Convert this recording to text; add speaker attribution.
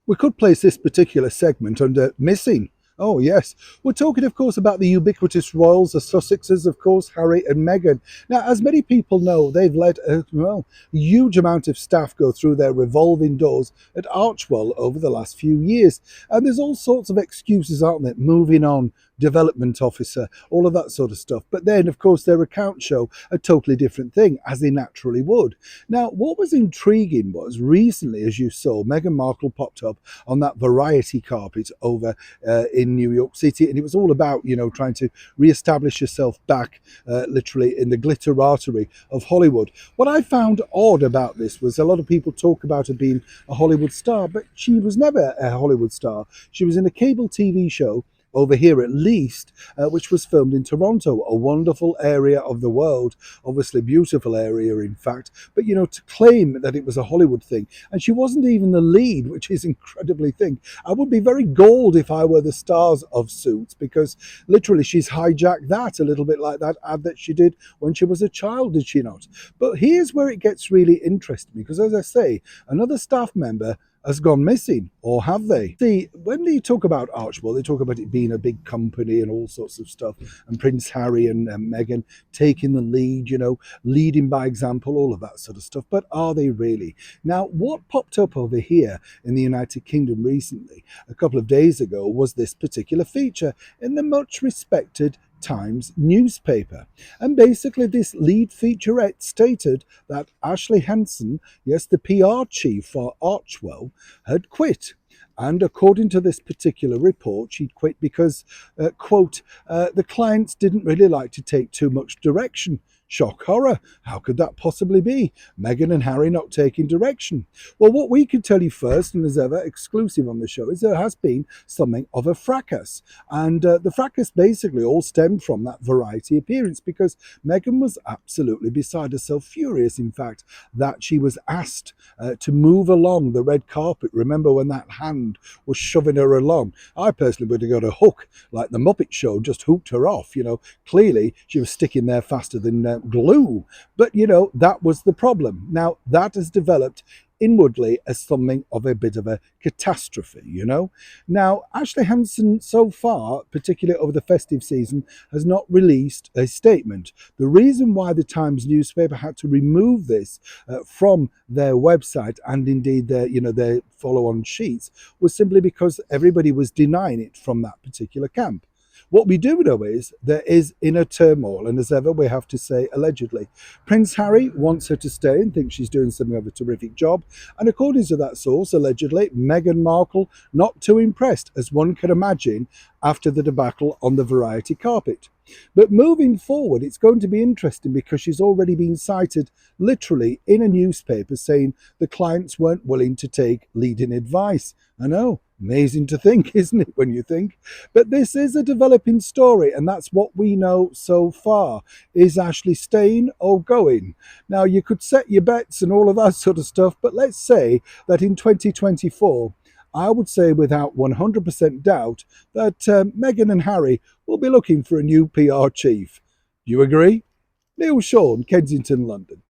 Speaker 1: We could place this particular segment under missing. Oh, yes. We're talking, of course, about the ubiquitous royals, the Sussexes, of course, Harry and Meghan. Now, as many people know, they've let a huge amount of staff go through their revolving doors at Archwell over the last few years. And there's all sorts of excuses, aren't there? Moving on, development officer, all of that sort of stuff. But then, of course, their accounts show a totally different thing, as they naturally would. Now, what was intriguing was recently, as you saw, Meghan Markle popped up on that variety carpet over in New York City, and it was all about trying to re-establish yourself back, literally in the glitterati of Hollywood. What I found odd about this was a lot of people talk about her being a Hollywood star, but she was never a Hollywood star. She was in a cable TV show over here at least, which was filmed in Toronto, a wonderful area of the world, obviously beautiful area in fact, but to claim that it was a Hollywood thing, and she wasn't even the lead, which is incredibly thing. I would be very galled if I were the stars of Suits, because literally she's hijacked that a little bit like that ad that she did when she was a child, did she not? But here's where it gets really interesting, because as I say, another staff member has gone missing, or have they? See, when they talk about Archwell, they talk about it being a big company and all sorts of stuff, and Prince Harry and Meghan taking the lead, leading by example, all of that sort of stuff. But are they really? Now, what popped up over here in the United Kingdom recently, a couple of days ago, was this particular feature in the much respected Times newspaper. And basically, this lead featurette stated that Ashley Hansen, yes, the PR chief for Archwell, had quit. And according to this particular report, she'd quit because, quote, the clients didn't really like to take too much direction. Shock horror. How could that possibly be? Meghan and Harry not taking direction. Well, what we can tell you first, and as ever, exclusive on the show, is there has been something of a fracas. And the fracas basically all stemmed from that variety appearance, because Meghan was absolutely beside herself, furious, in fact, that she was asked to move along the red carpet. Remember when that hand was shoving her along? I personally would have got a hook, like the Muppet Show, just hooked her off. Clearly she was sticking there faster than glue. But, that was the problem. Now, that has developed inwardly as something of a bit of a catastrophe. Now, Ashley Hansen, so far, particularly over the festive season, has not released a statement. The reason why the Times newspaper had to remove this from their website, and indeed their follow-on sheets, was simply because everybody was denying it from that particular camp. What we do know is there is inner turmoil, and as ever, we have to say allegedly. Prince Harry wants her to stay and thinks she's doing something of a terrific job. And according to that source, allegedly, Meghan Markle not too impressed, as one can imagine, after the debacle on the variety carpet. But moving forward, it's going to be interesting, because she's already been cited literally in a newspaper saying the clients weren't willing to take leading advice. I know. Amazing to think, isn't it, when you think? But this is a developing story, and that's what we know so far. Is Ashley staying or going? Now, you could set your bets and all of that sort of stuff, but let's say that in 2024, I would say without 100% doubt that Meghan and Harry will be looking for a new PR chief. Do you agree? Neil Sean, Kensington, London.